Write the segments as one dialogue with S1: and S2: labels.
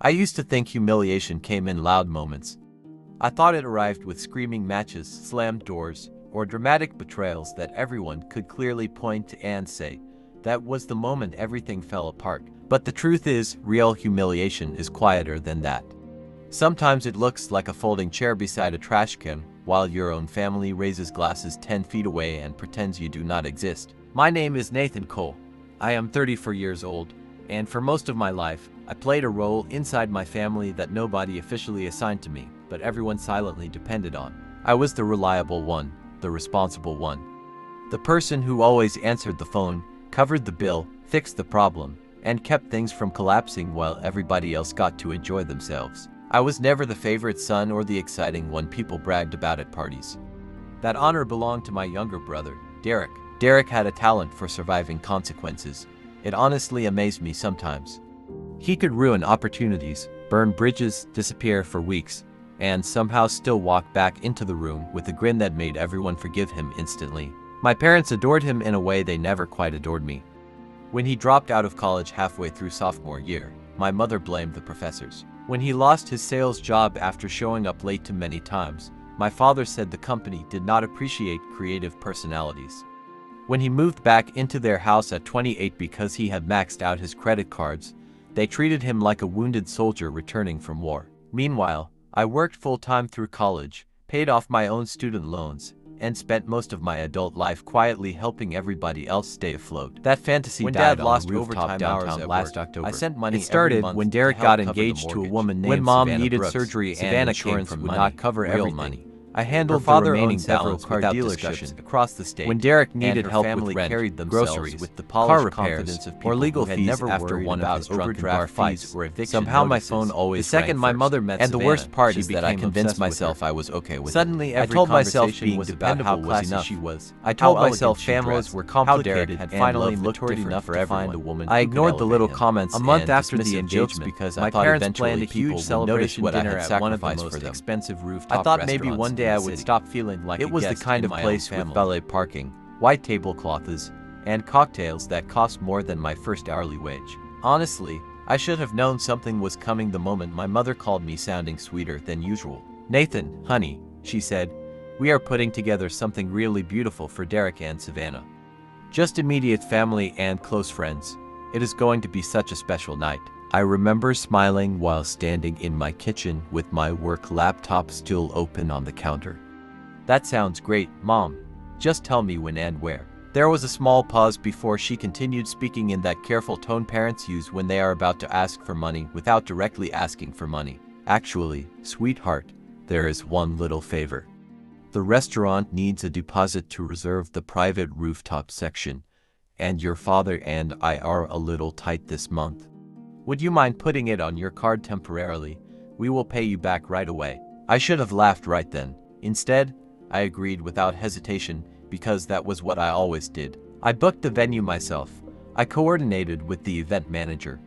S1: I used to think humiliation came in loud moments. I thought it arrived with screaming matches, slammed doors, or dramatic betrayals that everyone could clearly point to and say, that was the moment everything fell apart. But the truth is, real humiliation is quieter than that. Sometimes it looks like a folding chair beside a trash can, while your own family raises glasses 10 feet away and pretends you do not exist. My name is Nathan Cole. I am 34 years old, and for most of my life, I played a role inside my family that nobody officially assigned to me, but everyone silently depended on. I was the reliable one, the responsible one. The person who always answered the phone, covered the bill, fixed the problem, and kept things from collapsing while everybody else got to enjoy themselves. I was never the favorite son or the exciting one people bragged about at parties. That honor belonged to my younger brother, Derek. Derek had a talent for surviving consequences. It honestly amazed me sometimes. He could ruin opportunities, burn bridges, disappear for weeks, and somehow still walk back into the room with a grin that made everyone forgive him instantly. My parents adored him in a way they never quite adored me. When he dropped out of college halfway through sophomore year, my mother blamed the professors. When he lost his sales job after showing up late too many times, my father said the company did not appreciate creative personalities. When he moved back into their house at 28 because he had maxed out his credit cards, they treated him like a wounded soldier returning from war. Meanwhile, I worked full-time through college, paid off my own student loans, and spent most of my adult life quietly helping everybody else stay afloat. That fantasy died on the rooftop downtown last October. I sent money every month when Derek got engaged to a woman named Savannah. When mom needed surgery and insurance would not cover everything. Money. I handled the remaining balance without discussion across the state. When Derek needed help with rent, carried groceries, with the car repairs, or legal fees after one of his overdraft fights or eviction somehow notices. My phone always the second my mother met and Savannah, the worst part is that I convinced myself I was okay with suddenly every I told myself being was dependable how classy she was. I told myself families were complicated had finally matured enough to find a woman. I ignored the little comments a month after the engagement because my parents planned a huge celebration dinner at one of the most expensive rooftop restaurants. I thought maybe one day I would stop feeling like it was the kind of place with valet parking, white tablecloths, and cocktails that cost more than my first hourly wage. Honestly, I should have known something was coming the moment my mother called me sounding sweeter than usual. Nathan, honey, she said, we are putting together something really beautiful for Derek and Savannah. Just immediate family and close friends. It is going to be such a special night. I remember smiling while standing in my kitchen with my work laptop still open on the counter. That sounds great, Mom. Just tell me when and where. There was a small pause before she continued speaking in that careful tone parents use when they are about to ask for money without directly asking for money. Actually, sweetheart, there is one little favor. The restaurant needs a deposit to reserve the private rooftop section, and your father and I are a little tight this month. Would you mind putting it on your card temporarily? We will pay you back right away. I should have laughed right then. Instead, I agreed without hesitation because that was what I always did. I booked the venue myself. I coordinated with the event manager.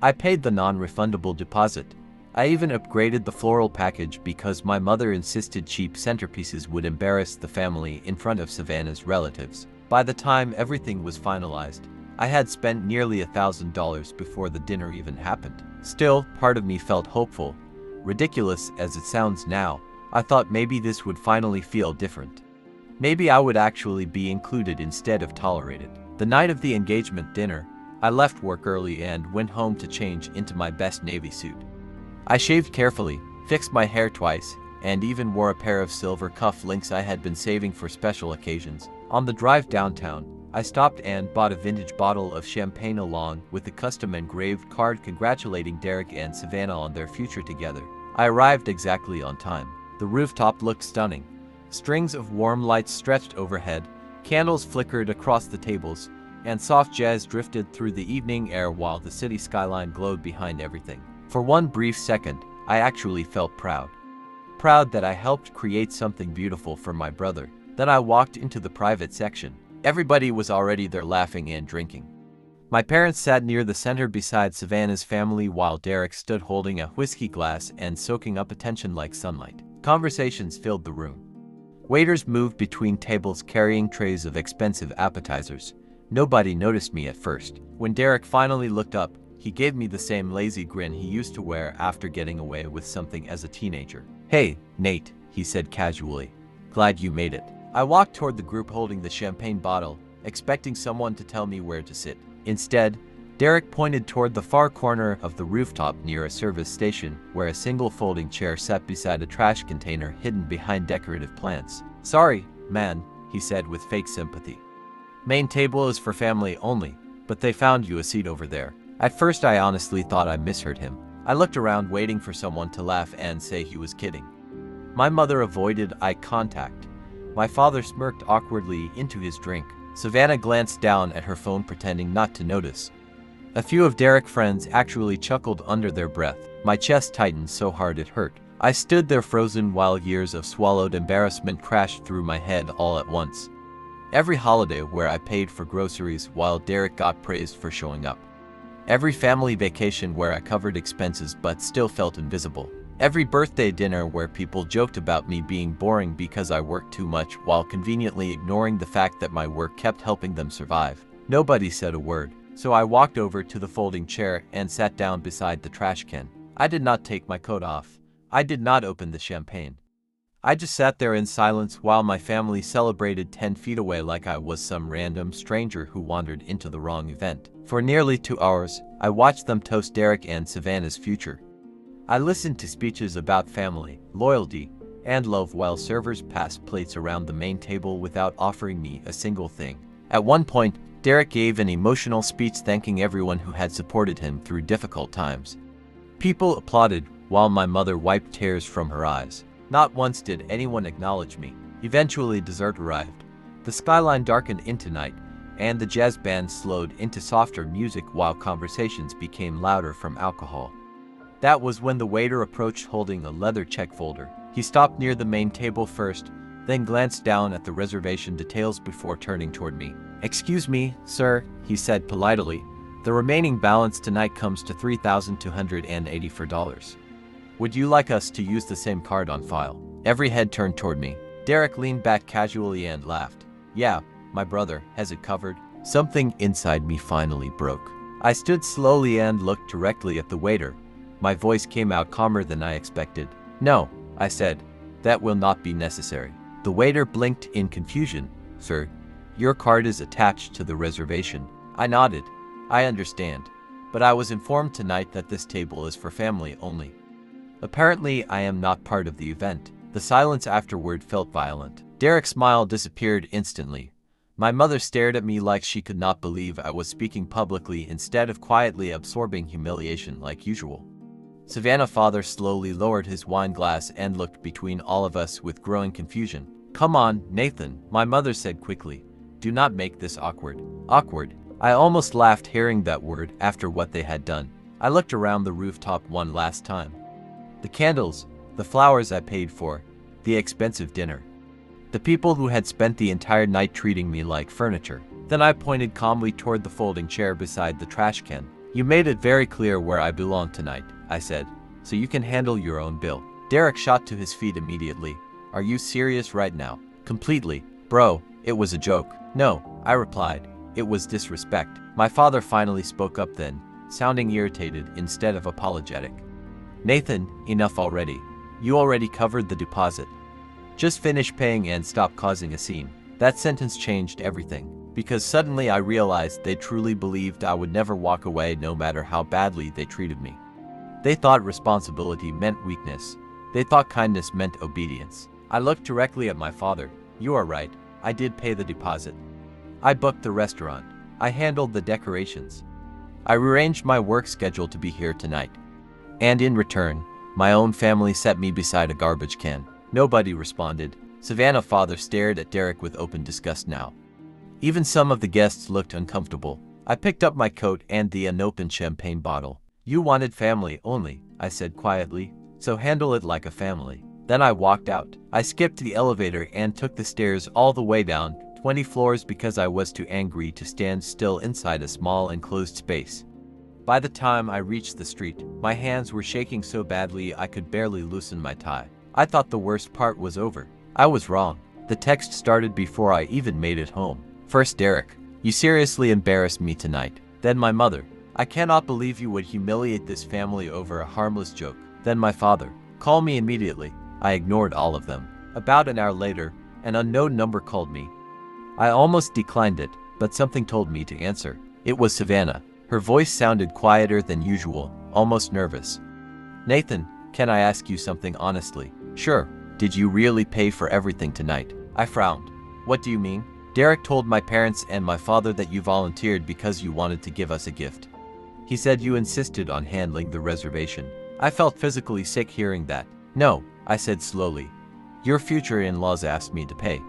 S1: I paid the non-refundable deposit. I even upgraded the floral package because my mother insisted cheap centerpieces would embarrass the family in front of Savannah's relatives. By the time everything was finalized, I had spent nearly $1,000 before the dinner even happened. Still, part of me felt hopeful. Ridiculous as it sounds now, I thought maybe this would finally feel different. Maybe I would actually be included instead of tolerated. The night of the engagement dinner, I left work early and went home to change into my best navy suit. I shaved carefully, fixed my hair twice, and even wore a pair of silver cuff links I had been saving for special occasions. On the drive downtown, I stopped and bought a vintage bottle of champagne along with a custom engraved card congratulating Derek and Savannah on their future together. I arrived exactly on time. The rooftop looked stunning. Strings of warm lights stretched overhead, candles flickered across the tables, and soft jazz drifted through the evening air while the city skyline glowed behind everything. For one brief second, I actually felt proud. Proud that I helped create something beautiful for my brother. Then I walked into the private section. Everybody was already there laughing and drinking. My parents sat near the center beside Savannah's family while Derek stood holding a whiskey glass and soaking up attention like sunlight. Conversations filled the room. Waiters moved between tables carrying trays of expensive appetizers. Nobody noticed me at first. When Derek finally looked up, He gave me the same lazy grin he used to wear after getting away with something as a teenager. "Hey, Nate," he said casually. "Glad you made it." I walked toward the group holding the champagne bottle, expecting someone to tell me where to sit. Instead, Derek pointed toward the far corner of the rooftop near a service station where a single folding chair sat beside a trash container hidden behind decorative plants. "Sorry, man," he said with fake sympathy. "Main table is for family only, but they found you a seat over there." At first I honestly thought I misheard him. I looked around waiting for someone to laugh and say he was kidding. My mother avoided eye contact. My father smirked awkwardly into his drink. Savannah glanced down at her phone pretending not to notice. A few of Derek's friends actually chuckled under their breath. My chest tightened so hard it hurt. I stood there frozen while years of swallowed embarrassment crashed through my head all at once. Every holiday where I paid for groceries while Derek got praised for showing up. Every family vacation where I covered expenses but still felt invisible. Every birthday dinner where people joked about me being boring because I worked too much while conveniently ignoring the fact that my work kept helping them survive. Nobody said a word, so I walked over to the folding chair and sat down beside the trash can. I did not take my coat off. I did not open the champagne. I just sat there in silence while my family celebrated 10 feet away like I was some random stranger who wandered into the wrong event. For nearly 2 hours, I watched them toast Derek and Savannah's future. I listened to speeches about family, loyalty, and love while servers passed plates around the main table without offering me a single thing. At one point, Derek gave an emotional speech thanking everyone who had supported him through difficult times. People applauded while my mother wiped tears from her eyes. Not once did anyone acknowledge me. Eventually dessert arrived. The skyline darkened into night, and the jazz band slowed into softer music while conversations became louder from alcohol. That was when the waiter approached holding a leather check folder. He stopped near the main table first, then glanced down at the reservation details before turning toward me. "Excuse me, sir," he said politely. "The remaining balance tonight comes to $3,284. Would you like us to use the same card on file?" Every head turned toward me. Derek leaned back casually and laughed. "Yeah, my brother has it covered." Something inside me finally broke. I stood slowly and looked directly at the waiter. My voice came out calmer than I expected. "No," I said, "that will not be necessary." The waiter blinked in confusion. "Sir, your card is attached to the reservation." I nodded. "I understand, but I was informed tonight that this table is for family only." Apparently, I am not part of the event. The silence afterward felt violent. Derek's smile disappeared instantly. My mother stared at me like she could not believe I was speaking publicly instead of quietly absorbing humiliation like usual. Savannah's father slowly lowered his wine glass and looked between all of us with growing confusion. "Come on, Nathan," my mother said quickly. "Do not make this awkward." Awkward. I almost laughed hearing that word after what they had done. I looked around the rooftop one last time. The candles, the flowers I paid for, the expensive dinner. The people who had spent the entire night treating me like furniture. Then I pointed calmly toward the folding chair beside the trash can. "You made it very clear where I belong tonight," I said, "so you can handle your own bill." Derek shot to his feet immediately. "Are you serious right now?" "Completely. Bro, it was a joke." "No," I replied. "It was disrespect." My father finally spoke up then, sounding irritated instead of apologetic. "Nathan, enough already. You already covered the deposit. Just finish paying and stop causing a scene." That sentence changed everything, because suddenly I realized they truly believed I would never walk away no matter how badly they treated me. They thought responsibility meant weakness. They thought kindness meant obedience. I looked directly at my father. "You are right. I did pay the deposit. I booked the restaurant. I handled the decorations. I rearranged my work schedule to be here tonight. And in return, my own family set me beside a garbage can." Nobody responded. Savannah's father stared at Derek with open disgust now. Even some of the guests looked uncomfortable. I picked up my coat and the unopened champagne bottle. "You wanted family only," I said quietly, "so handle it like a family." Then I walked out. I skipped the elevator and took the stairs all the way down 20 floors because I was too angry to stand still inside a small enclosed space. By the time I reached the street, my hands were shaking so badly I could barely loosen my tie. I thought the worst part was over. I was wrong. The text started before I even made it home. First Derek, "You seriously embarrassed me tonight." Then my mother, I cannot believe you would humiliate this family over a harmless joke. Then my father. Call me immediately. I ignored all of them. About an hour later, an unknown number called me. I almost declined it, but something told me to answer. It was Savannah. Her voice sounded quieter than usual, almost nervous. Nathan, can I ask you something honestly? Sure. Did you really pay for everything tonight? I frowned. What do you mean? Derek told my parents and my father that you volunteered because you wanted to give us a gift. He said you insisted on handling the reservation. I felt physically sick hearing that. No, I said slowly. Your future in-laws asked me to pay.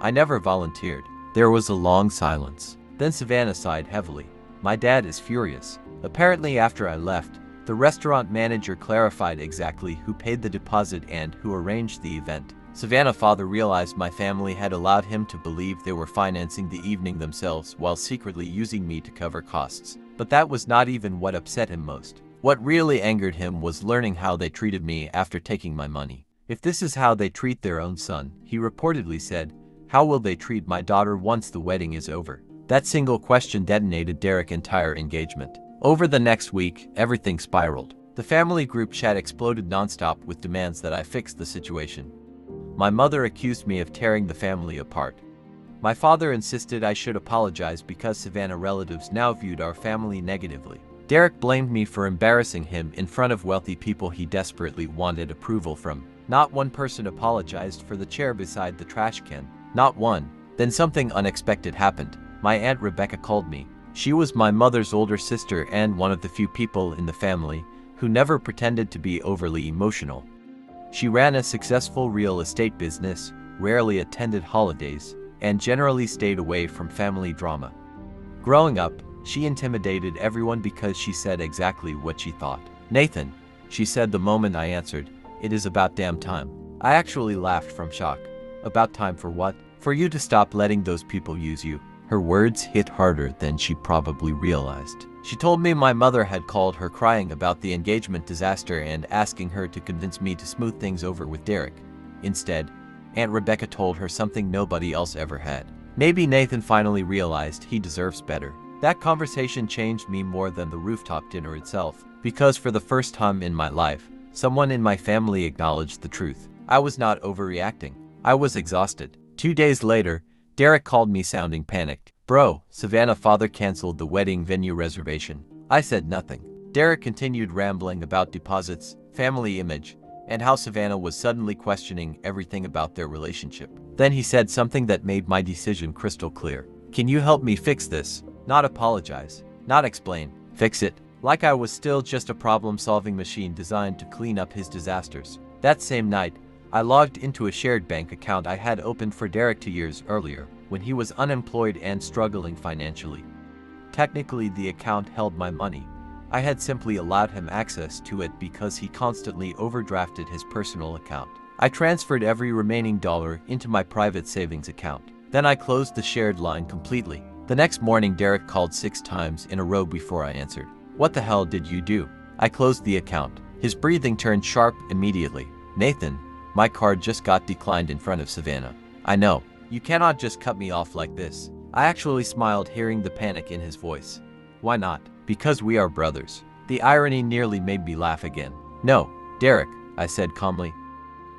S1: I never volunteered. There was a long silence. Then Savannah sighed heavily. My dad is furious. Apparently after I left, the restaurant manager clarified exactly who paid the deposit and who arranged the event. Savannah's father realized my family had allowed him to believe they were financing the evening themselves while secretly using me to cover costs. But that was not even what upset him most. What really angered him was learning how they treated me after taking my money. If this is how they treat their own son, he reportedly said, how will they treat my daughter once the wedding is over? That single question detonated Derek's entire engagement. Over the next week, everything spiraled. The family group chat exploded nonstop with demands that I fix the situation. My mother accused me of tearing the family apart. My father insisted I should apologize because Savannah relatives now viewed our family negatively. Derek blamed me for embarrassing him in front of wealthy people he desperately wanted approval from. Not one person apologized for the chair beside the trash can. Not one. Then something unexpected happened. My Aunt Rebecca called me. She was my mother's older sister and one of the few people in the family who never pretended to be overly emotional. She ran a successful real estate business, rarely attended holidays, and generally stayed away from family drama. Growing up, she intimidated everyone because she said exactly what she thought. Nathan, she said the moment I answered, it is about damn time. I actually laughed from shock. About time for what? For you to stop letting those people use you. Her words hit harder than she probably realized. She told me my mother had called her crying about the engagement disaster and asking her to convince me to smooth things over with Derek. Instead, Aunt Rebecca told her something nobody else ever had. Maybe Nathan finally realized he deserves better. That conversation changed me more than the rooftop dinner itself, because for the first time in my life, someone in my family acknowledged the truth. I was not overreacting. I was exhausted. 2 days later, Derek called me sounding panicked. Bro, Savannah's father canceled the wedding venue reservation. I said nothing. Derek continued rambling about deposits, family image, and how Savannah was suddenly questioning everything about their relationship. Then he said something that made my decision crystal clear. Can you help me fix this? Not apologize. Not explain. Fix it. Like I was still just a problem-solving machine designed to clean up his disasters. That same night, I logged into a shared bank account I had opened for Derek 2 years earlier, when he was unemployed and struggling financially. Technically, the account held my money. I had simply allowed him access to it because he constantly overdrafted his personal account. I transferred every remaining dollar into my private savings account. Then I closed the shared line completely. The next morning, Derek called 6 times in a row before I answered. What the hell did you do? I closed the account. His breathing turned sharp immediately. Nathan, my card just got declined in front of Savannah. I know. You cannot just cut me off like this. I actually smiled hearing the panic in his voice. Why not? Because we are brothers. The irony nearly made me laugh again. No, Derek, I said calmly.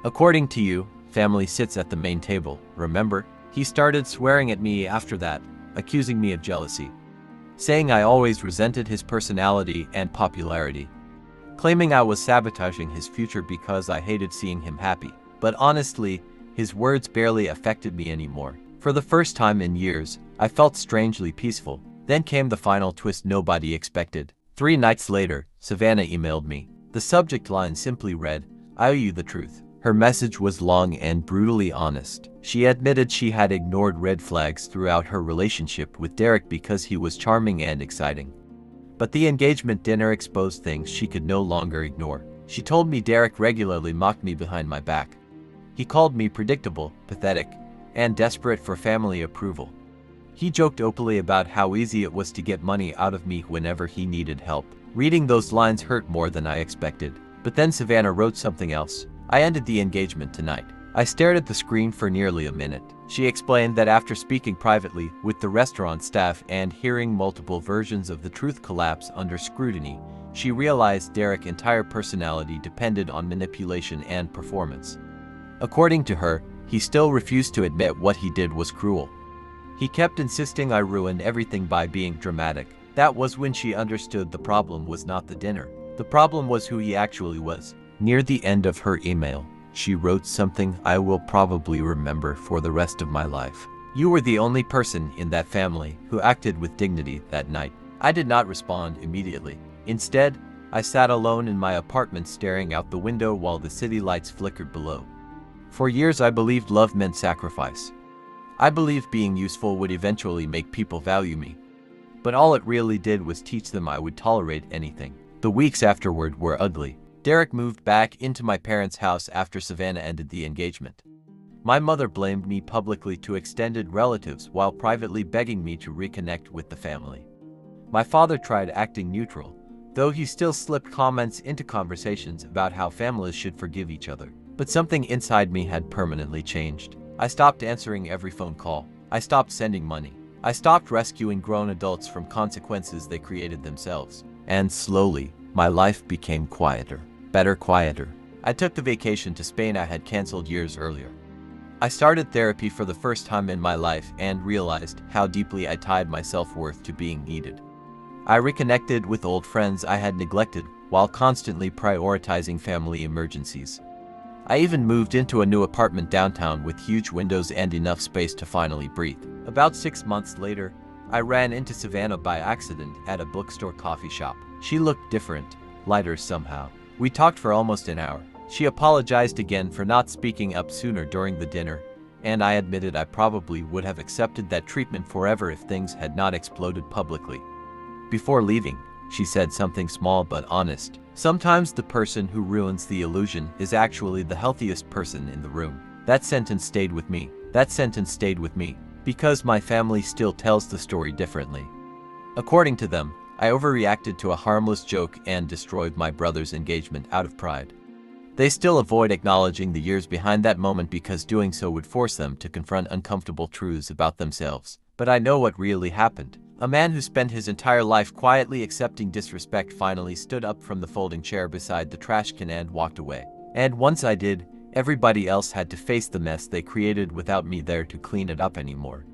S1: According to you, family sits at the main table, remember? He started swearing at me after that, accusing me of jealousy, saying I always resented his personality and popularity, claiming I was sabotaging his future because I hated seeing him happy. But honestly, his words barely affected me anymore. For the first time in years, I felt strangely peaceful. Then came the final twist nobody expected. 3 nights later, Savannah emailed me. The subject line simply read, I owe you the truth. Her message was long and brutally honest. She admitted she had ignored red flags throughout her relationship with Derek because he was charming and exciting. But the engagement dinner exposed things she could no longer ignore. She told me Derek regularly mocked me behind my back. He called me predictable, pathetic, and desperate for family approval. He joked openly about how easy it was to get money out of me whenever he needed help. Reading those lines hurt more than I expected. But then Savannah wrote something else. I ended the engagement tonight. I stared at the screen for nearly a minute. She explained that after speaking privately with the restaurant staff and hearing multiple versions of the truth collapse under scrutiny, she realized Derek's entire personality depended on manipulation and performance. According to her, he still refused to admit what he did was cruel. He kept insisting I ruined everything by being dramatic. That was when she understood the problem was not the dinner. The problem was who he actually was. Near the end of her email, she wrote something I will probably remember for the rest of my life. You were the only person in that family who acted with dignity that night. I did not respond immediately. Instead, I sat alone in my apartment staring out the window while the city lights flickered below. For years I believed love meant sacrifice. I believed being useful would eventually make people value me. But all it really did was teach them I would tolerate anything. The weeks afterward were ugly. Derek moved back into my parents' house after Savannah ended the engagement. My mother blamed me publicly to extended relatives while privately begging me to reconnect with the family. My father tried acting neutral, though he still slipped comments into conversations about how families should forgive each other. But something inside me had permanently changed. I stopped answering every phone call. I stopped sending money. I stopped rescuing grown adults from consequences they created themselves. And slowly, my life became quieter. Better quieter. I took the vacation to Spain I had canceled years earlier. I started therapy for the first time in my life and realized how deeply I tied my self-worth to being needed. I reconnected with old friends I had neglected while constantly prioritizing family emergencies. I even moved into a new apartment downtown with huge windows and enough space to finally breathe. About 6 months later, I ran into Savannah by accident at a bookstore coffee shop. She looked different, lighter somehow. We talked for almost an hour. She apologized again for not speaking up sooner during the dinner, and I admitted I probably would have accepted that treatment forever if things had not exploded publicly. Before leaving, she said something small but honest. Sometimes the person who ruins the illusion is actually the healthiest person in the room. That sentence stayed with me. That sentence stayed with me because my family still tells the story differently. According to them, I overreacted to a harmless joke and destroyed my brother's engagement out of pride. They still avoid acknowledging the years behind that moment because doing so would force them to confront uncomfortable truths about themselves. But I know what really happened. A man who spent his entire life quietly accepting disrespect finally stood up from the folding chair beside the trash can and walked away. And once I did, everybody else had to face the mess they created without me there to clean it up anymore.